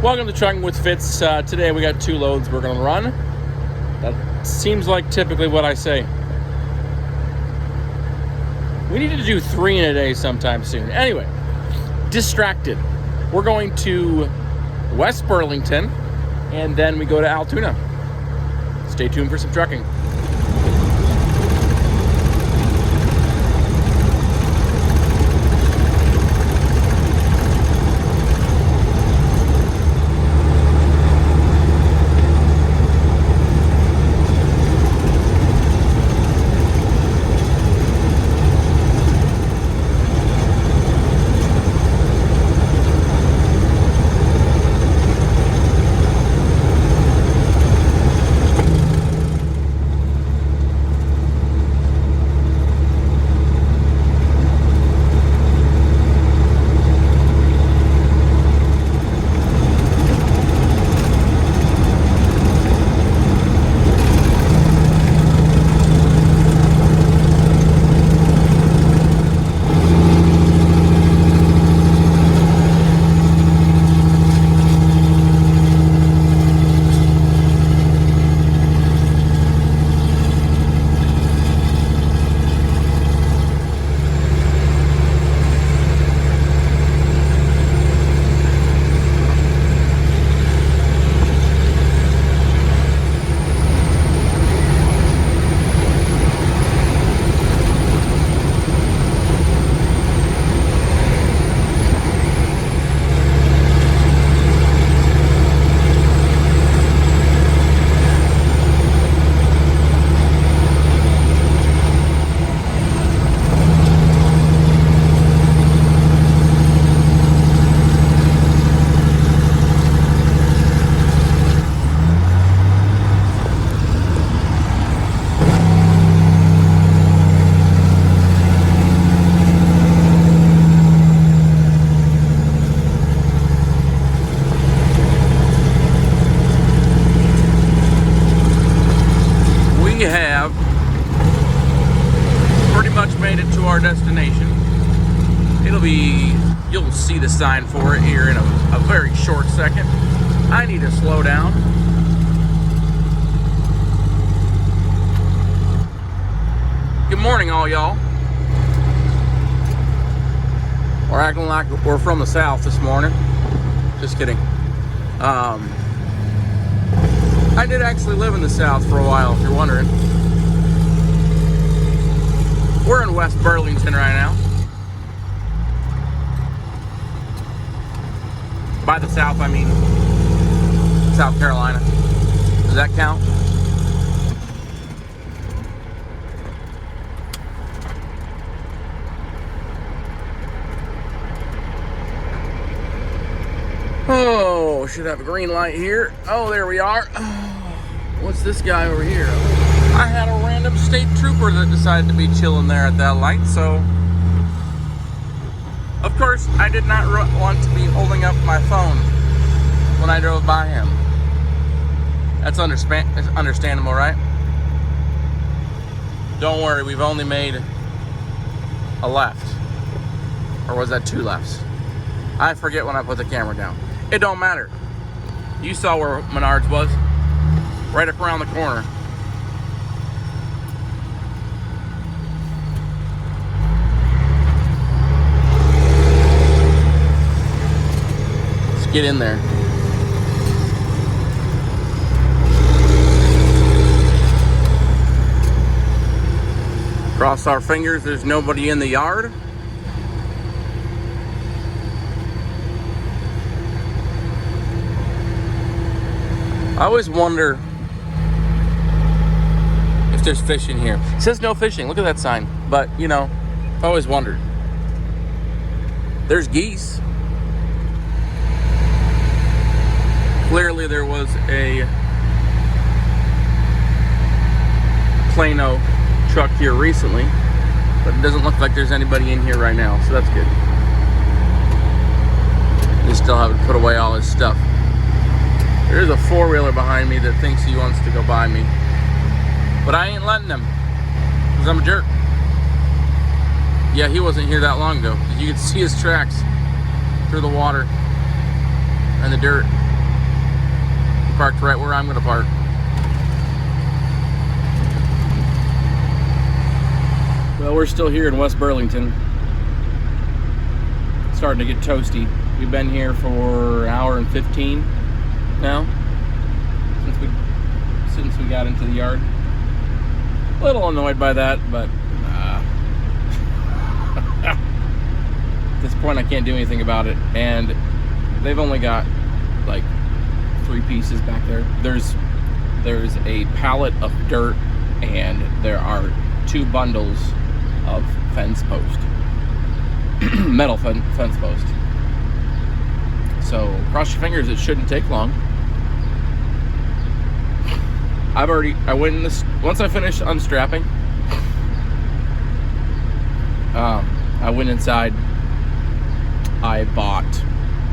Welcome to Trucking with Fitz. Today we got 2 loads we're going to run. That seems like typically what I say. We need to do 3 in a day sometime soon. Anyway, distracted. We're going to West Burlington, and then we go to Altoona. Stay tuned for some trucking. We have pretty much made it to our destination. You'll see the sign for it here in a very short second. I need to slow down. Good morning, all y'all. We're acting like we're from the South this morning. Just kidding. I did actually live in the South for a while, if you're wondering. We're in West Burlington right now. By the South, I mean South Carolina. Does that count? Oh, should have a green light here. Oh, there we are. What's this guy over here? I had a random state trooper that decided to be chilling there at that light, so of course I did not want to be holding up my phone when I drove by him. That's understandable, right? Don't worry, we've only made a left. Or was that 2 lefts? I forget when I put the camera down. It don't matter. You saw where Menards was. Right up around the corner. Let's get in there. Cross our fingers, there's nobody in the yard. I always wonder if there's fish in here. It says no fishing. Look at that sign. But, you know, I've always wondered. There's geese. Clearly there was a Plano truck here recently, but it doesn't look like there's anybody in here right now, so that's good. They still haven't put away all his stuff. There's a 4-wheeler behind me that thinks he wants to go by me, but I ain't letting him, because I'm a jerk. Yeah, he wasn't here that long ago. You could see his tracks through the water and the dirt. parked right where I'm gonna park. Well, we're still here in West Burlington. Starting to get toasty. We've been here for an hour and 15 now, since we got into the yard. A little annoyed by that, but at this point I can't do anything about it. And they've only got like 3 pieces back there. There's a pallet of dirt, and there are 2 bundles of fence post. Metal fence post. So cross your fingers, it shouldn't take long. I went in this, once I finished unstrapping, I went inside, I bought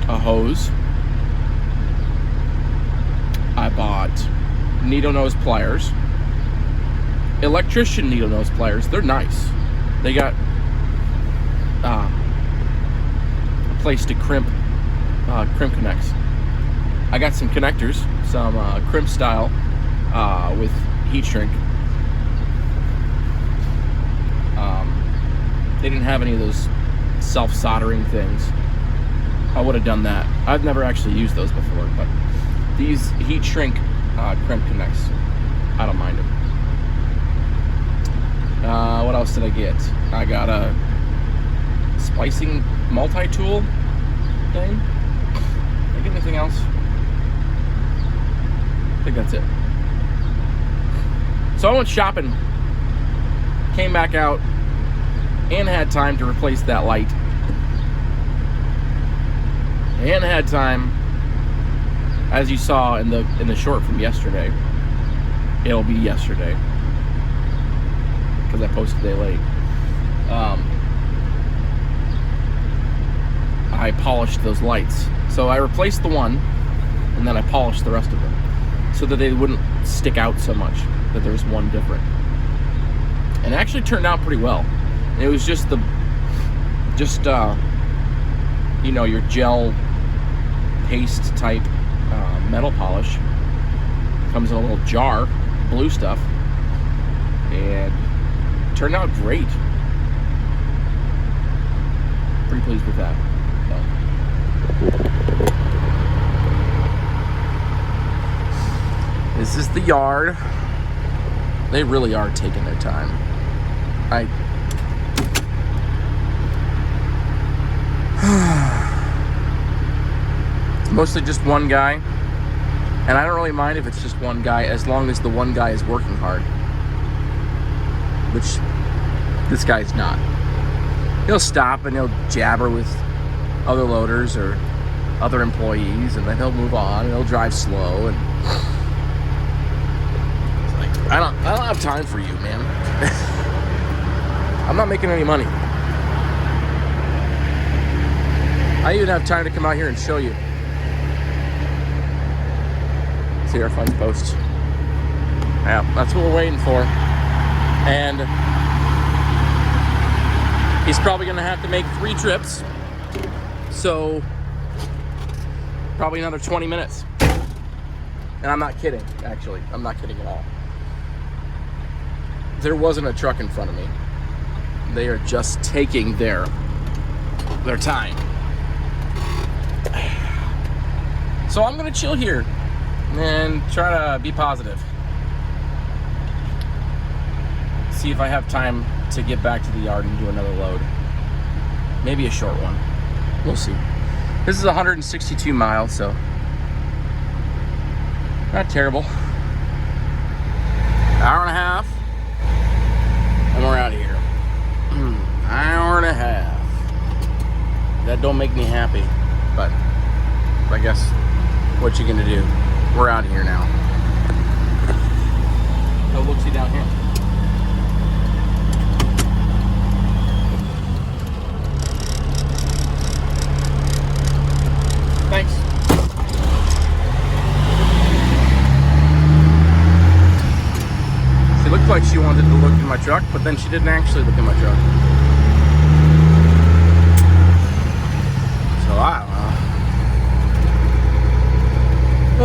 a hose, I bought needle nose pliers, electrician needle nose pliers. They're nice. They got a place to crimp connects. I got some connectors, some crimp style with heat shrink. They didn't have any of those self-soldering things. I would have done that. I've never actually used those before, but these heat shrink crimp connects, I don't mind them. What else did I get? I got a splicing multi-tool thing. Did I get anything else? I think that's it. So I went shopping, came back out, and had time to replace that light. And had time, as you saw in the short from yesterday. It'll be yesterday, because I posted a day late. I polished those lights. So I replaced the one, and then I polished the rest of them, so that they wouldn't stick out so much, that there's one different. And it actually turned out pretty well. It was just your gel paste type metal polish. Comes in a little jar, blue stuff, and turned out great. Pretty pleased with that. This is the yard. They really are taking their time. It's mostly just one guy, and I don't really mind if it's just one guy, as long as the one guy is working hard, which this guy's not. He'll stop and he'll jabber with other loaders or other employees, and then he'll move on and he'll drive slow, and it's like, I don't have time for you, man. I'm not making any money. I even have time to come out here and show you. See our fence post. Yeah, that's what we're waiting for. And he's probably gonna have to make 3 trips. So probably another 20 minutes. And I'm not kidding, actually. I'm not kidding at all. There wasn't a truck in front of me. They are just taking their time. So I'm gonna chill here and try to be positive. See if I have time to get back to the yard and do another load. Maybe a short one. We'll see. This is 162 miles, so not terrible. Hour and a half, and we're out of here. Hour and a half. That don't make me happy, but I guess what you gonna do? We're out of here now. Oh, look-see down here. Thanks. She looked like she wanted to look in my truck, but then she didn't actually look in my truck. So I don't know.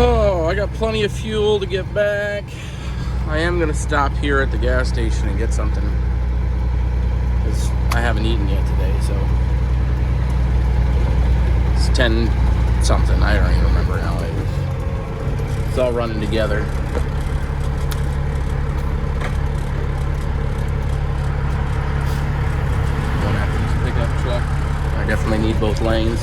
Oh, I got plenty of fuel to get back. I am gonna stop here at the gas station and get something, because I haven't eaten yet today, so it's 10 something. I don't even remember now. It's all running together. Going after this pickup truck. I definitely need both lanes.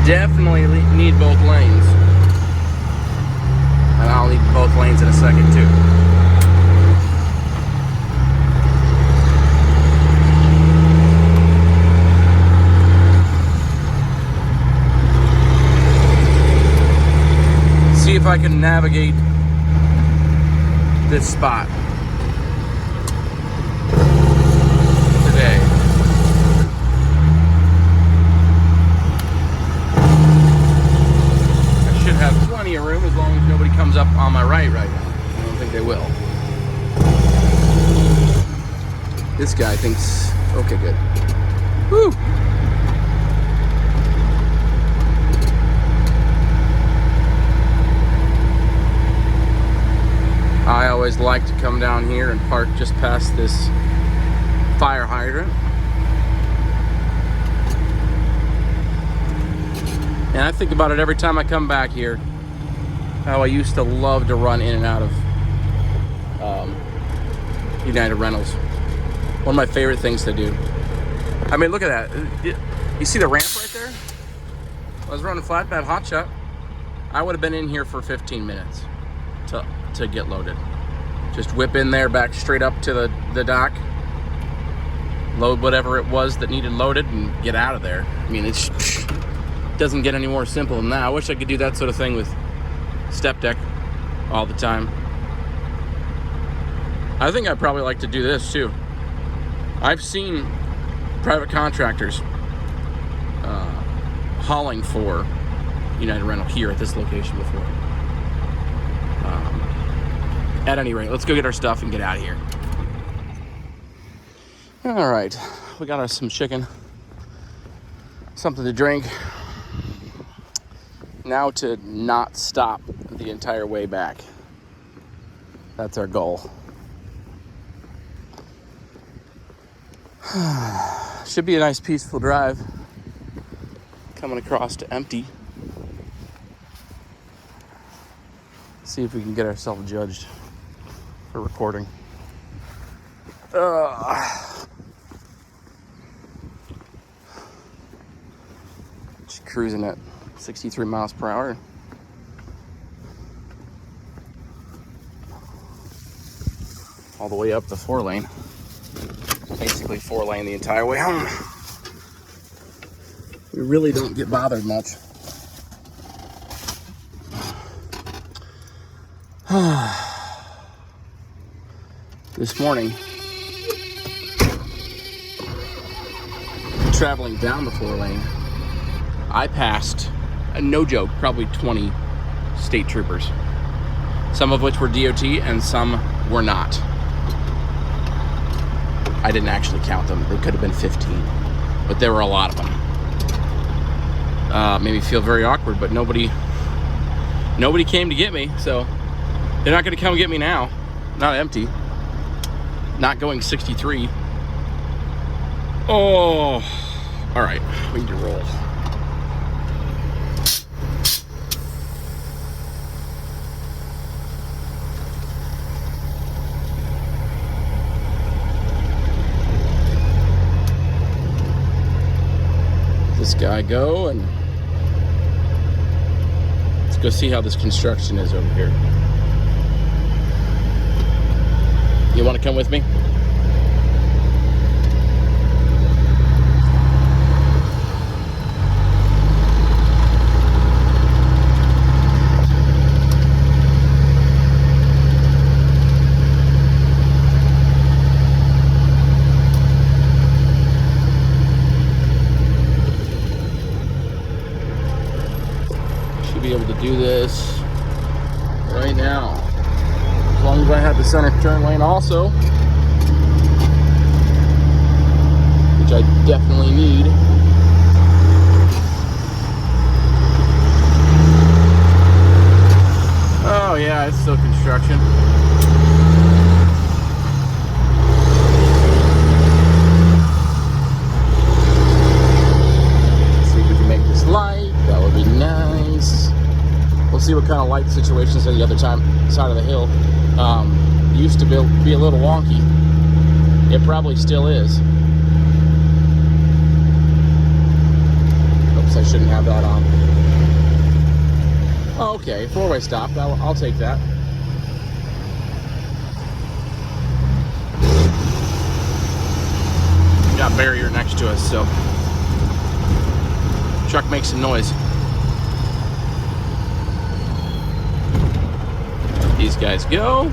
Definitely need both lanes. And I'll need both lanes in a second too. See if I can navigate this spot today. I should have plenty of room as long as nobody comes up on my right now. I don't think they will. This guy thinks, okay, good. Woo! I always like to come down here and park just past this fire hydrant. And I think about it every time I come back here, how I used to love to run in and out of United Rentals. One of my favorite things to do. I mean, look at that. You see the ramp right there? I was running flatbed hotshot. I would have been in here for 15 minutes to get loaded. Just whip in there, back straight up to the dock, load whatever it was that needed loaded, and get out of there. I mean, it doesn't get any more simple than that. I wish I could do that sort of thing with step deck all the time. I think I'd probably like to do this too. I've seen private contractors hauling for United Rental here at this location before. At any rate, let's go get our stuff and get out of here. All right, we got us some chicken, something to drink. Now to not stop the entire way back. That's our goal. Should be a nice peaceful drive. Coming across to empty. See if we can get ourselves judged for recording. Just cruising at 63 miles per hour. All the way up the 4-lane. Basically 4-lane the entire way home. We really don't get bothered much. This morning, traveling down the 4-lane, I passed, no joke, probably 20 state troopers. Some of which were DOT and some were not. I didn't actually count them. They could have been 15, but there were a lot of them. Made me feel very awkward, but nobody came to get me, so they're not going to come get me now. Not empty. Not going 63. Oh, all right. We need to roll. This guy go, and let's go see how this construction is over here. You want to come with me? Should be able to do this right now. As long as I have the center turn lane also. which I definitely need. Oh yeah, it's still construction. Let's see if we can make this light. That would be nice. We'll see what kind of light situations on the other side of the hill. Used to be a little wonky. It probably still is. Oops, I shouldn't have that on. Oh, okay, four-way stop. I'll take that. Got barrier next to us, so truck makes some noise. These guys go.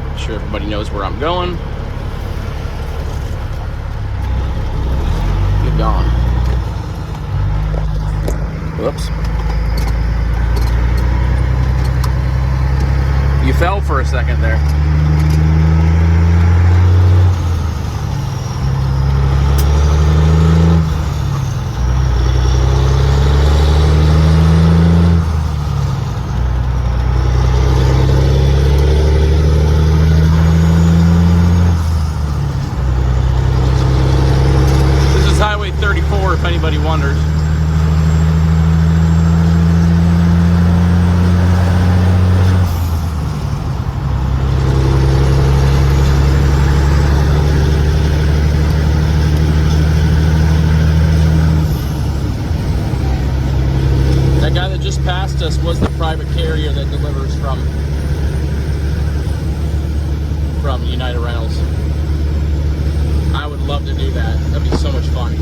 Make sure everybody knows where I'm going. Get gone. Whoops. You fell for a second there. This is Highway 34, if anybody wonders. Past us was the private carrier that delivers from United Rentals. I would love to do that. That'd be so much fun.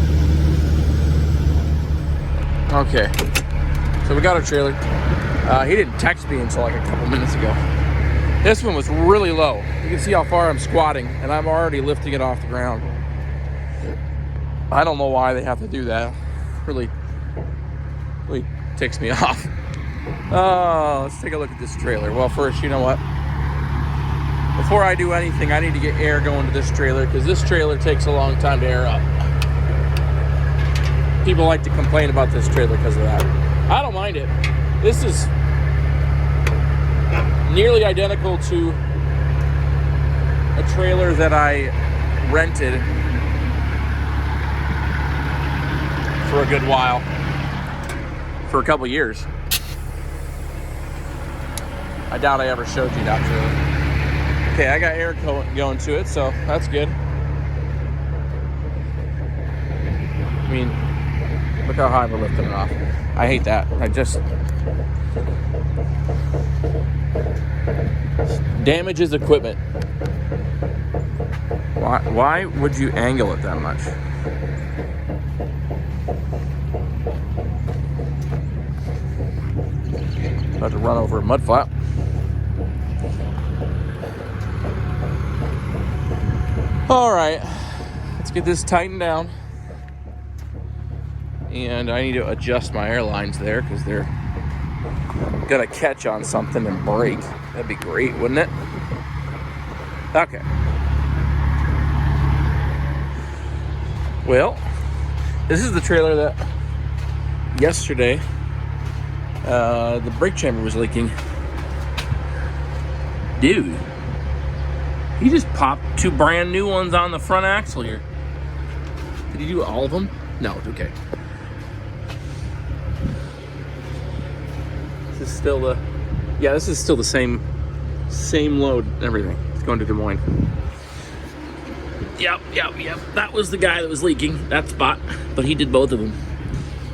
Okay, so we got our trailer. He didn't text me until like a couple minutes ago. This one was really low. You can see how far I'm squatting, and I'm already lifting it off the ground. I don't know why they have to do that. Really ticks me off. Oh, let's take a look at this trailer. Well, first, you know what? Before I do anything, I need to get air going to this trailer because this trailer takes a long time to air up. People like to complain about this trailer because of that. I don't mind it. This is nearly identical to a trailer that I rented for a good while. For a couple years. I doubt I ever showed you that trailer. Okay, I got air going to it, so that's good. I mean, look how high we're lifting it off. I hate that. I just damages equipment. Why would you angle it that much? About to run over a mud flap. All right, let's get this tightened down. And I need to adjust my airlines there because they're gonna catch on something and break. That'd be great, wouldn't it? Okay. Well, this is the trailer that yesterday the brake chamber was leaking. Dude, he just popped 2 brand new ones on the front axle here. Did he do all of them? No, okay. This is still the, yeah, this is still the same load and everything. It's going to Des Moines. Yep. That was the guy that was leaking that spot, but he did both of them.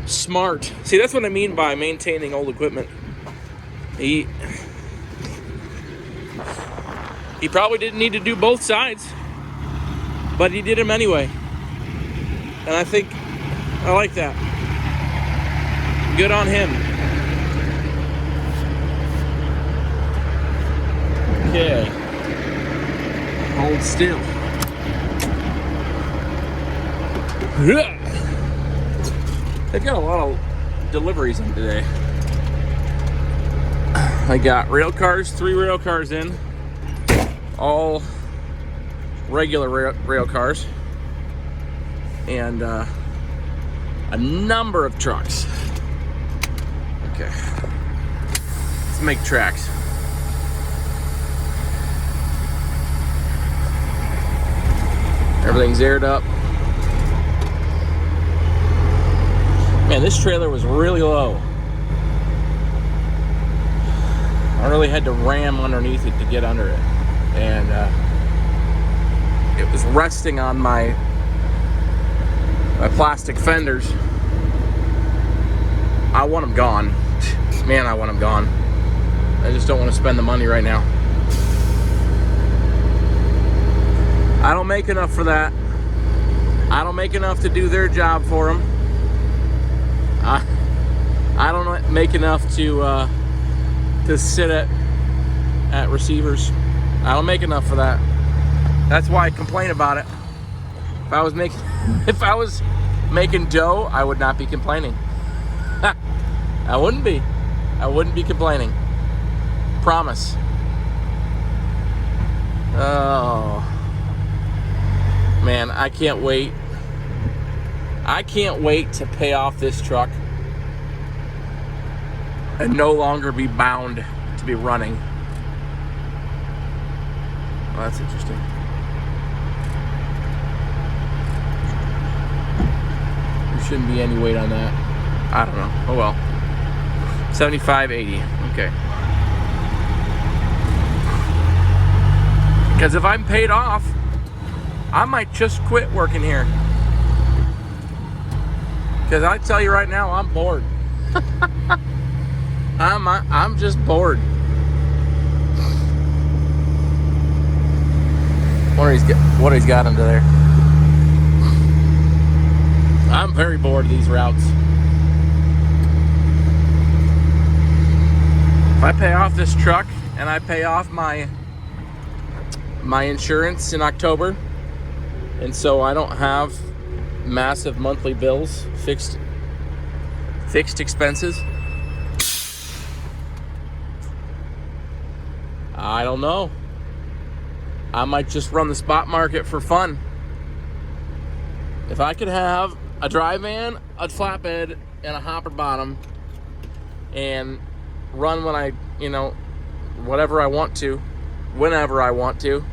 Smart. See, that's what I mean by maintaining old equipment. He probably didn't need to do both sides, but he did them anyway. And I think I like that. Good on him. Okay. Hold still. They've got a lot of deliveries in today. I got rail cars, 3 rail cars in. All regular rail cars. and a number of trucks. Okay, let's make tracks. Everything's aired up. Man, this trailer was really low. I really had to ram underneath it to get under it. And it was resting on my plastic fenders. I want them gone. Man, I want them gone. I just don't want to spend the money right now. I don't make enough for that. I don't make enough to do their job for them. I don't make enough to sit at receivers. I don't make enough for that. That's why I complain about it. If I was making dough, I would not be complaining. I wouldn't be. I wouldn't be complaining. Promise. Oh. Man, I can't wait. I can't wait to pay off this truck and no longer be bound to be running. Well, that's interesting. There shouldn't be any weight on that. I don't know. Oh well. 75.80. Okay. Because if I'm paid off, I might just quit working here. Because I tell you right now, I'm bored. I'm just bored. What he's got under there. I'm very bored of these routes. If I pay off this truck and I pay off my insurance in October, and so I don't have massive monthly bills, fixed expenses, I don't know. I might just run the spot market for fun. If I could have a dry van, a flatbed, and a hopper bottom, and run when I, whatever I want to, whenever I want to,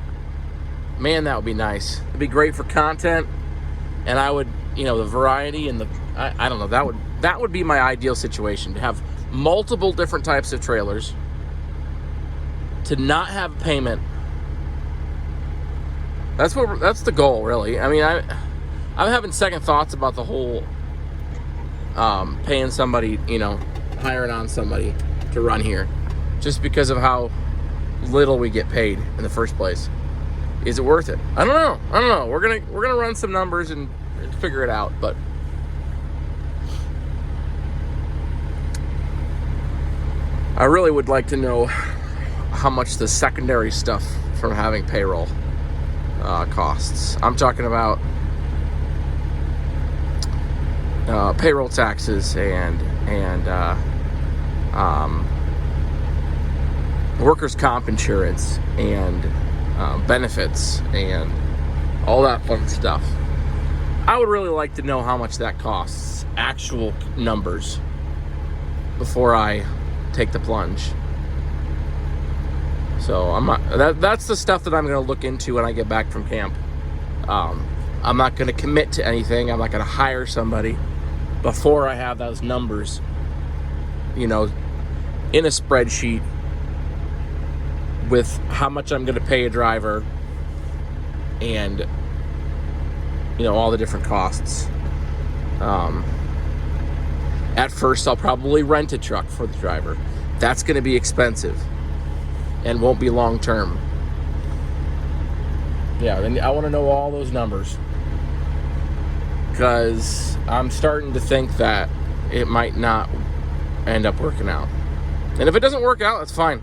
man, that would be nice. It'd be great for content, and I would, the variety and I don't know, that would be my ideal situation, to have multiple different types of trailers, to not have payment. That's the goal, really. I mean, I'm having second thoughts about the whole paying somebody, hiring on somebody to run here, just because of how little we get paid in the first place. Is it worth it? I don't know. We're gonna run some numbers and figure it out, but I really would like to know how much the secondary stuff from having payroll costs. I'm talking about payroll taxes and workers' comp insurance and benefits and all that fun stuff. I would really like to know how much that costs, actual numbers, before I take the plunge. So I'm not. That's the stuff that I'm going to look into when I get back from camp. I'm not going to commit to anything. I'm not going to hire somebody before I have those numbers, in a spreadsheet with how much I'm going to pay a driver and, all the different costs. At first, I'll probably rent a truck for the driver. That's going to be expensive and won't be long term. Yeah, and I want to know all those numbers, because I'm starting to think that it might not end up working out. And if it doesn't work out, that's fine.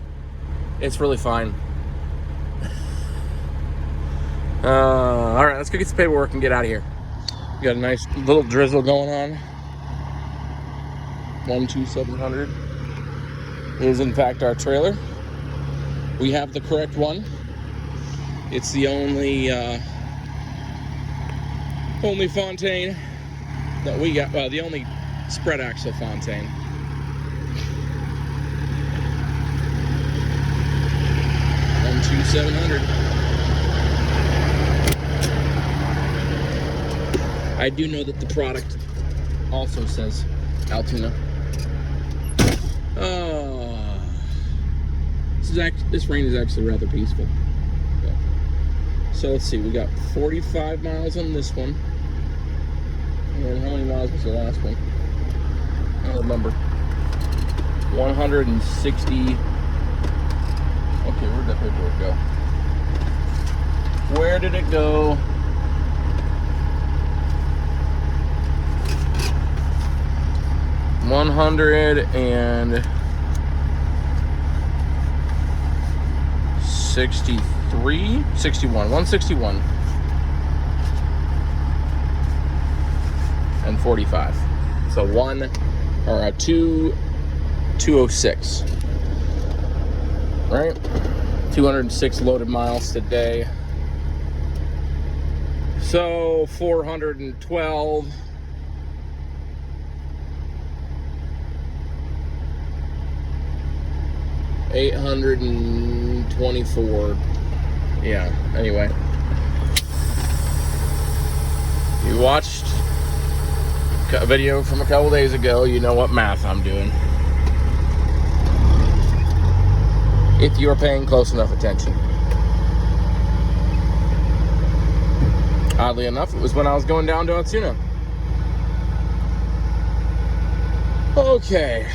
It's really fine. All right, let's go get some paperwork and get out of here. We got a nice little drizzle going on. 12700 is in fact our trailer. We have the correct one. It's the only Only Fontaine that we got, well, the only spread axle Fontaine. M2700. I do know that the product also says Altoona. This rain is actually rather peaceful. So let's see, we got 45 miles on this one. And how many miles was the last one? I don't remember. 160. Okay, where'd that paperwork go? Where did it go? $163, 161 and 45. So 206. Right? 206 loaded miles today. So 412. $824. Yeah, anyway. You watched a video from a couple days ago, you know what math I'm doing. If you're paying close enough attention. Oddly enough, it was when I was going down to Altoona. Okay.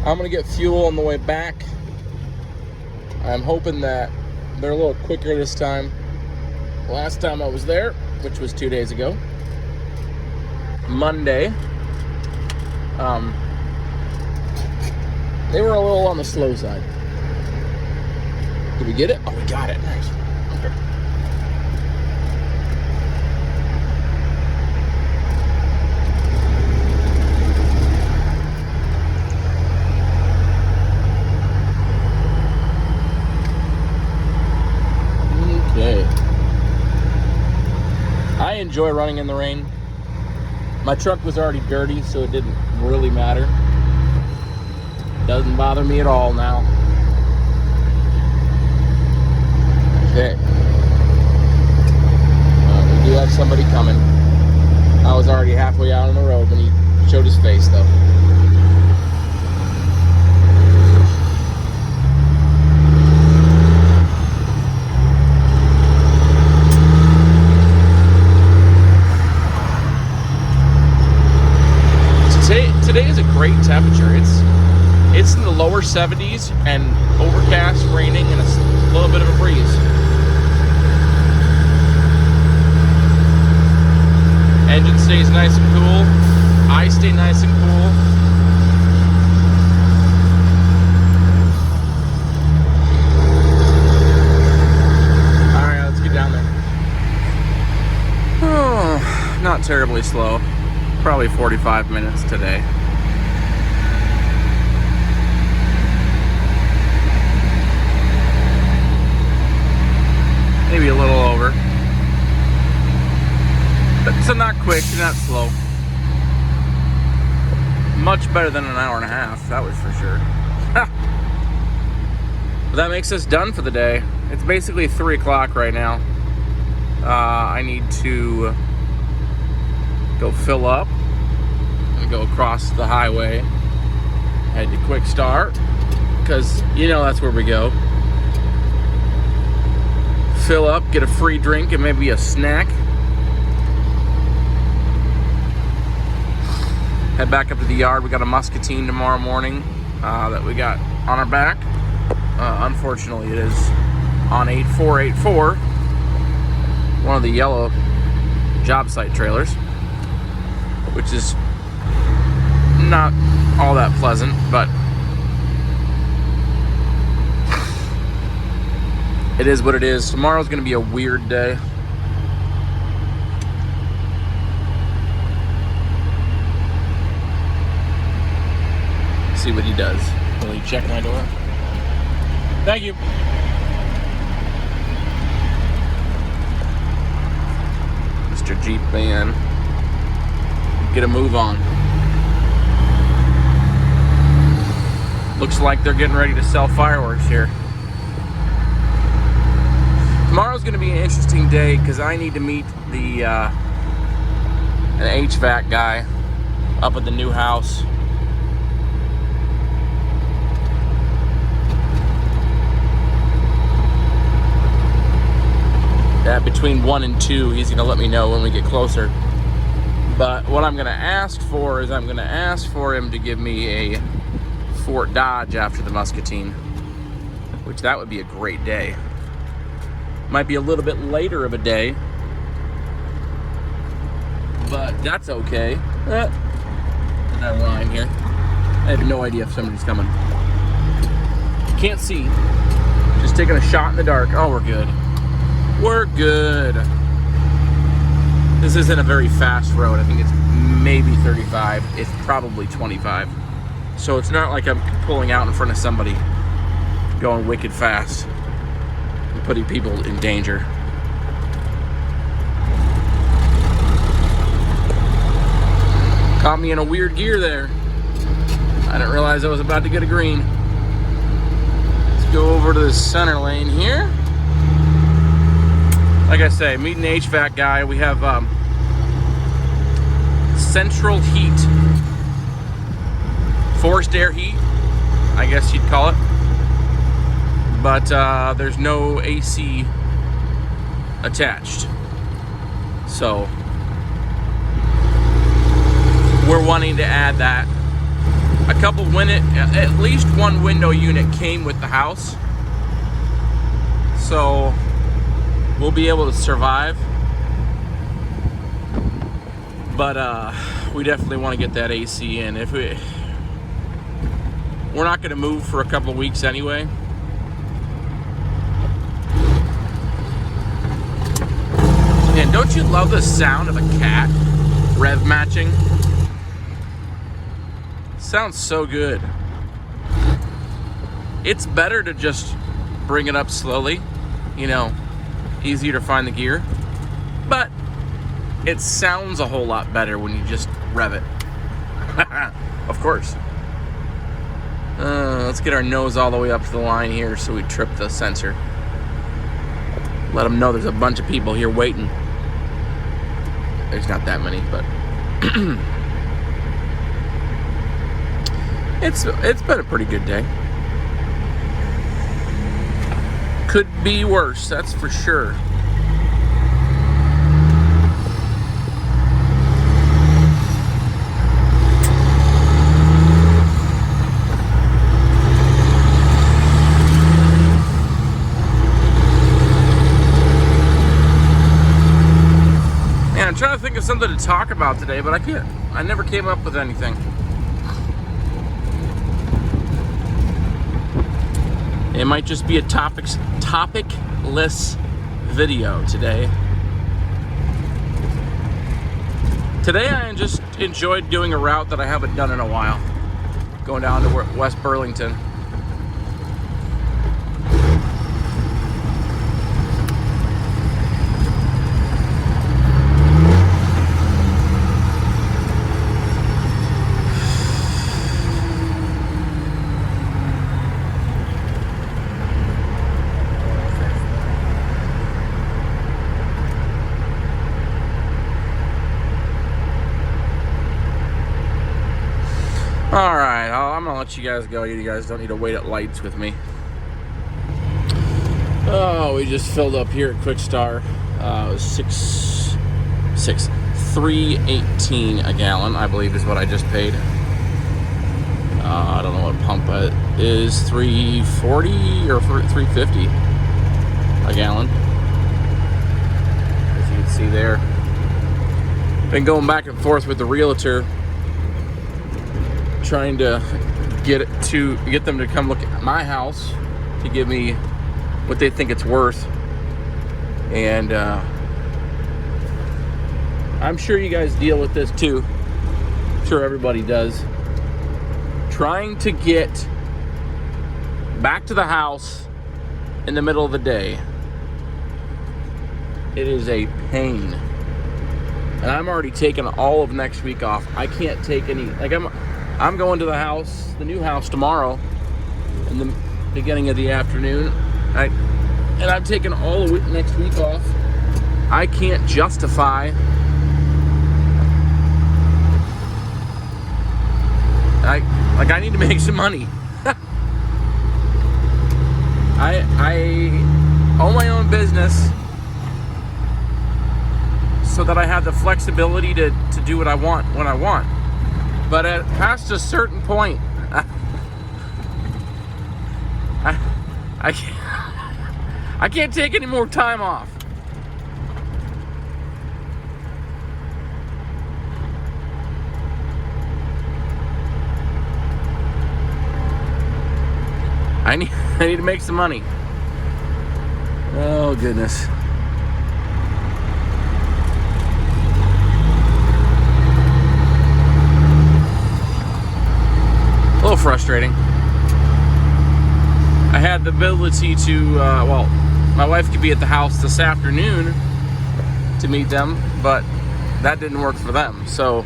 I'm gonna get fuel on the way back. I'm hoping that they're a little quicker this time. Last time I was there, which was 2 days ago, Monday, they were a little on the slow side. Did we get it? Oh, we got it. Nice. Okay. I enjoy running in the rain. My truck was already dirty, so it didn't really matter. Doesn't bother me at all now. Okay. We do have somebody coming. I was already halfway out on the road when he showed his face, though. Today is a great temperature. It's in the lower 70s and overcast, raining, and a little bit of a breeze. Engine stays nice and cool. I stay nice and cool. All right, let's get down there. Oh, not terribly slow. Probably 45 minutes today. Maybe a little over. But so not quick, not slow. Much better than an hour and a half, that was for sure. But that makes us done for the day. It's basically 3 o'clock right now. I need to go fill up and go across the highway, head to Quick Start, because you know that's where we go. Fill up, get a free drink and maybe a snack. Head back up to the yard. We got a muscatine tomorrow morning that we got on our back. Unfortunately, it is on 8484, one of the yellow job site trailers, which is not all that pleasant, but it is what it is. Tomorrow's gonna be a weird day. See what he does. Will he check my door? Thank you. Jeep van. Get a move on. Looks like they're getting ready to sell fireworks here. Tomorrow's going to be an interesting day because I need to meet the an HVAC guy up at the new house. Between 1 and 2, he's going to let me know when we get closer. But what I'm going to ask for is I'm going to ask for him to give me a Fort Dodge after the Muscatine, which that would be a great day. Might be a little bit later of a day, but that's okay. Did I rhyme here? I have no idea if somebody's coming. Can't see. Just taking a shot in the dark. Oh, we're good. We're good. This isn't a very fast road. I think it's maybe 35. It's probably 25. So it's not like I'm pulling out in front of somebody going wicked fast and putting people in danger. Caught me in a weird gear there. I didn't realize I was about to get a green. Let's go over to the center lane here. Like I say, meeting the HVAC guy. We have central heat. Forced air heat, I guess you'd call it. But there's no AC attached. So we're wanting to add that. At least one window unit came with the house. So we'll be able to survive, but we definitely want to get that AC in. We're not going to move for a couple of weeks anyway. And don't you love the sound of a cat rev matching? Sounds so good. It's better to just bring it up slowly, you know. Easier to find the gear, but it sounds a whole lot better when you just rev it. Of course. Let's get our nose all the way up to the line here so we trip the sensor. Let them know there's a bunch of people here waiting. There's not that many, but it's been a pretty good day. Could be worse, that's for sure. Man, I'm trying to think of something to talk about today, but I can't. I never came up with anything. It might just be a topicless video today. Today I just enjoyed doing a route that I haven't done in a while. Going down to West Burlington. Alright, I'm gonna let you guys go. You guys don't need to wait at lights with me. Oh, we just filled up here at Quick Star. It was $3.18 a gallon, I believe is what I just paid. I don't know what pump it is, $3.40 or $3.50 a gallon. As you can see there. Been going back and forth with the realtor, trying to get them to come look at my house to give me what they think it's worth. And I'm sure you guys deal with this too. I'm sure everybody does. Trying to get back to the house in the middle of the day. It is a pain. And I'm already taking all of next week off. I can't take any, like I'm going to the new house tomorrow in the beginning of the afternoon. And I'm taking all of next week off. I can't justify I need to make some money. I own my own business so that I have the flexibility to do what I want when I want. But past a certain point, I can't take any more time off. I need to make some money. Oh goodness. A little frustrating. I had the ability to, my wife could be at the house this afternoon to meet them, but that didn't work for them. So,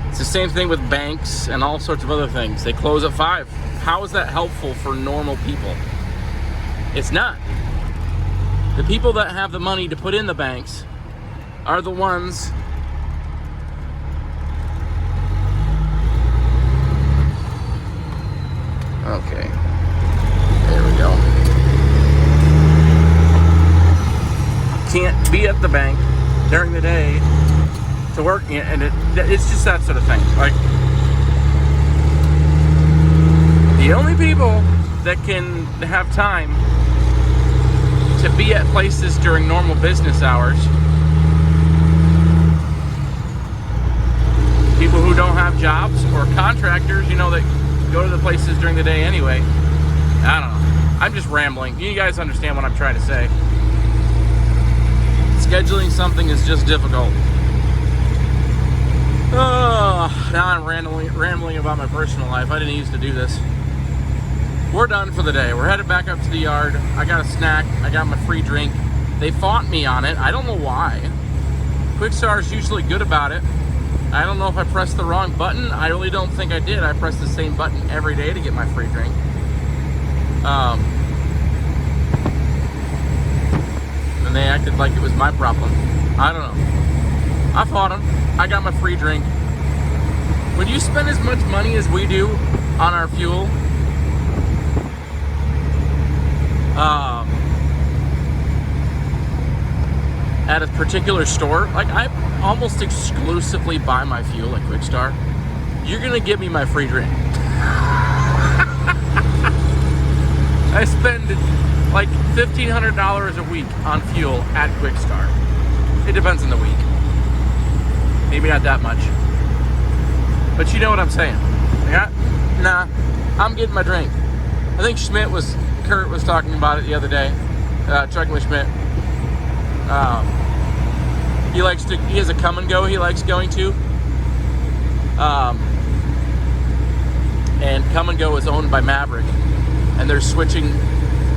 It's the same thing with banks and all sorts of other things. They close at 5. How is that helpful for normal people? It's not. The people that have the money to put in the banks are the ones okay. There we go. Can't be at the bank during the day to work, and it's just that sort of thing. Like, the only people that can have time to be at places during normal business hours, people who don't have jobs or contractors, that go to the places during the day anyway. I don't know. I'm just rambling. You guys understand what I'm trying to say. Scheduling something is just difficult. Oh, now I'm rambling about my personal life. I didn't used to do this. We're done for the day. We're headed back up to the yard. I got a snack. I got my free drink. They fought me on it. I don't know why. Quickstar is usually good about it. I don't know if I pressed the wrong button. I really don't think I did. I pressed the same button every day to get my free drink. And they acted like it was my problem. I don't know. I fought them. I got my free drink. When you spend as much money as we do on our fuel, at a particular store, like I almost exclusively buy my fuel at Quickstar, you're gonna give me my free drink. I spend like $1,500 a week on fuel at Quickstar. It depends on the week. Maybe not that much. But you know what I'm saying. Nah, I'm getting my drink. I think Kurt was talking about it the other day. Chuck Schmidt. He has a come and go he likes going to. And come and go is owned by Maverick. And they're switching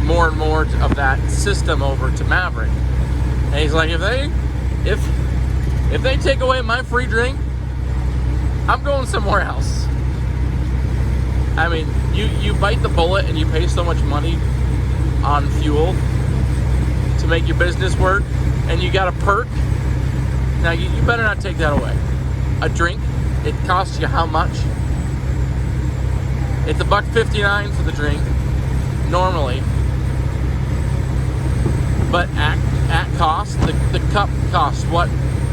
more and more of that system over to Maverick. And he's like, if they take away my free drink, I'm going somewhere else. I mean, you bite the bullet and you pay so much money on fuel to make your business work, and you got a perk. Now you better not take that away. A drink, it costs you how much? It's $1.59 for the drink normally, but at cost, the cup costs what?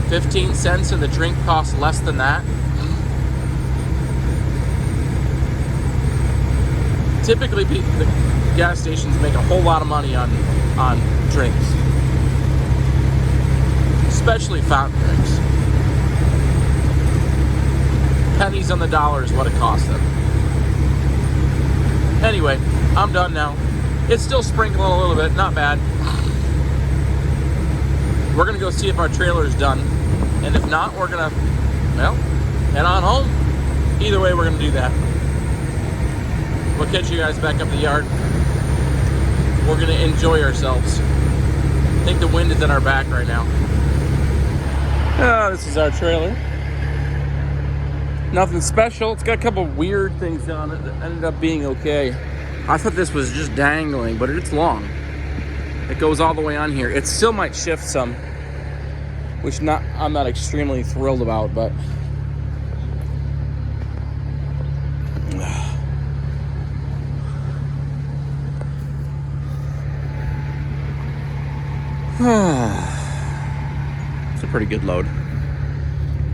15 cents, and the drink costs less than that. Typically, the gas stations make a whole lot of money on drinks, especially fountain drinks. Pennies on the dollar is what it costs them. Anyway, I'm done now. It's still sprinkling a little bit, not bad. We're gonna go see if our trailer is done, and if not, we're gonna, head on home. Either way, we're gonna do that. We'll catch you guys back up the yard. we're gonna enjoy ourselves. I think the wind is at our back right now. This is our trailer. Nothing special. It's got a couple weird things on it that ended up being okay. I thought this was just dangling, but it's long. It goes all the way on here. It still might shift some, which I'm not extremely thrilled about, but it's a pretty good load.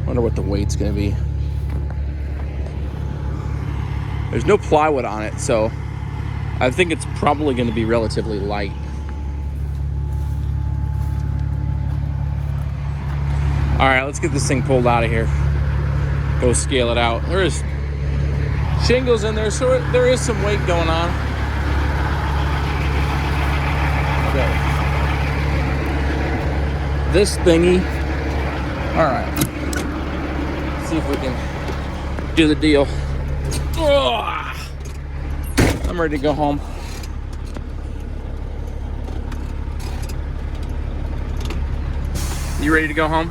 Wonder what the weight's gonna be. There's no plywood on it, so I think it's probably gonna be relatively light. All right, let's get this thing pulled out of here. Go scale it out. There is shingles in there, so there is some weight going on. Okay. This thingy. All right. Let's see if we can do the deal. Ugh. I'm ready to go home. You ready to go home?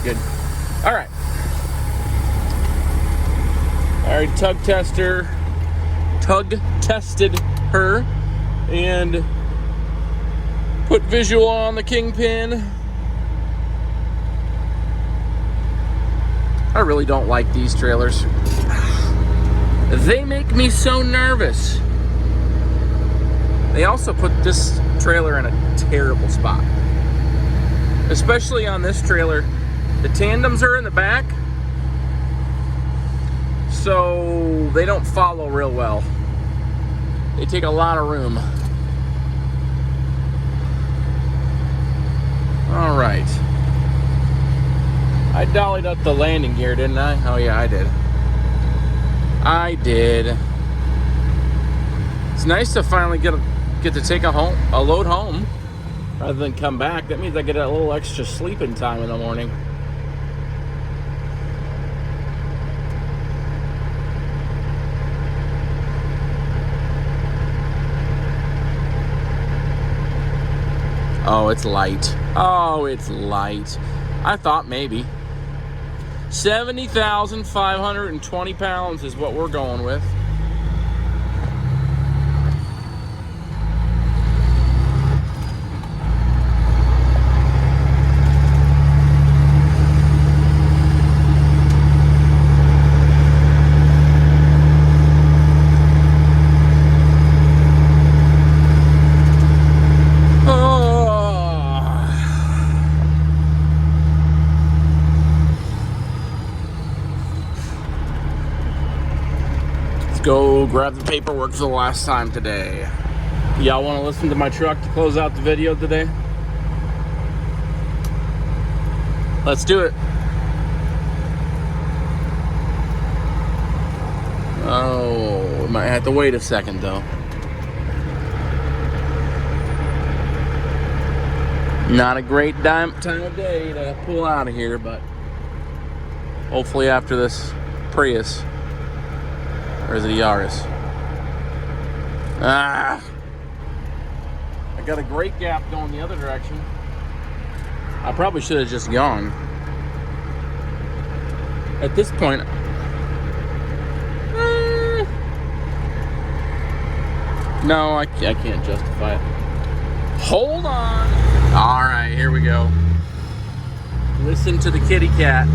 Good. All right. I already tug tested her and put visual on the kingpin. I really don't like these trailers. They make me so nervous. They also put this trailer in a terrible spot. Especially on this trailer. The tandems are in the back, so they don't follow real well. They take a lot of room. All right. I dollied up the landing gear, didn't I? Oh yeah, I did. It's nice to finally get to take a load home rather than come back. That means I get a little extra sleeping time in the morning. Oh, it's light. Oh, it's light. I thought maybe. 70,520 pounds is what we're going with. Go grab the paperwork for the last time today. Y'all want to listen to my truck to close out the video today? Let's do it. Oh, we might have to wait a second though. Not a great time of day to pull out of here, but hopefully after this Prius. Or is it a Yaris? I got a great gap going the other direction. I probably should have just gone. At this point, no, I can't justify it. Hold on. All right, here we go. Listen to the kitty cat.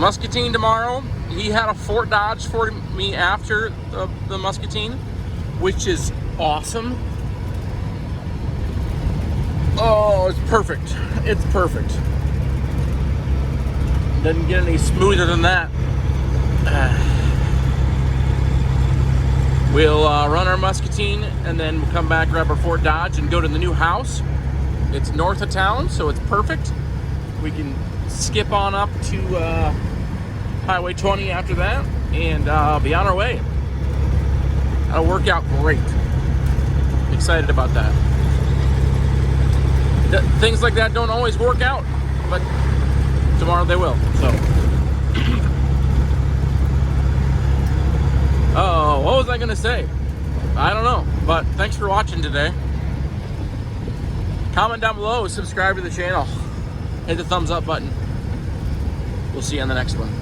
Muscatine tomorrow. He had a Fort Dodge for me after the Muscatine, which is awesome. Oh, it's perfect. It's perfect. Doesn't get any smoother than that. We'll run our Muscatine and then we'll come back, grab our Fort Dodge, and go to the new house. It's north of town, so it's perfect. We can skip on up to Highway 20 after that and be on our way. That'll work out great. Excited about that. Things like that don't always work out, but tomorrow they will. So, oh, what was I gonna say? I don't know, but thanks for watching today. Comment down below, subscribe to the channel, hit the thumbs up button. We'll see you on the next one.